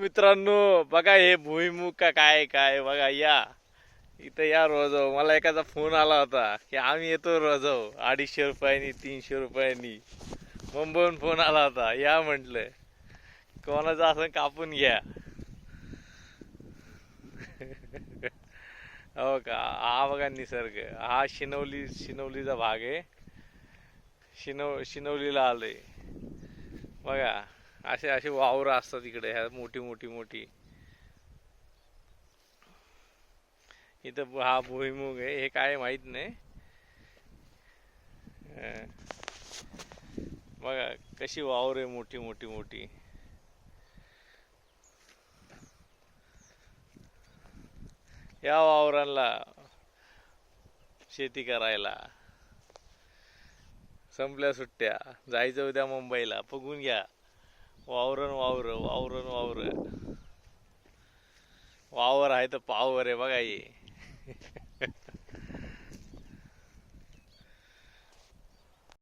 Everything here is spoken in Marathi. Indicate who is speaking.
Speaker 1: मित्रांनो, बघा हे भुईमुग का काय काय बघा या इथं या रोजाव. मला एकाचा फोन आला होता की आम्ही येतो रोजाव 250 रुपयांनी 300 रुपयांनी. मुंबईहून फोन आला होता या म्हटलं कोणाचं असं कापून घ्या. हो का, हा बघा निसर्ग, हा शिनवलीचा भाग आहे. शिनवलीला आलोय बघा. असे असे वावर असतात इकडे, ह्या मोठी मोठी मोठी. इथं हा भुईमुग आहे, हे काय माहित नाही. अं, बघा कशी वावर आहे मोठी मोठी मोठी. या वावरांना शेती करायला संपल्या सुट्ट्या, जायचं उद्या मुंबईला. बघून घ्या वावरन वावर वावरन वावर. वावर आहे तर पावर आहे बघा हे.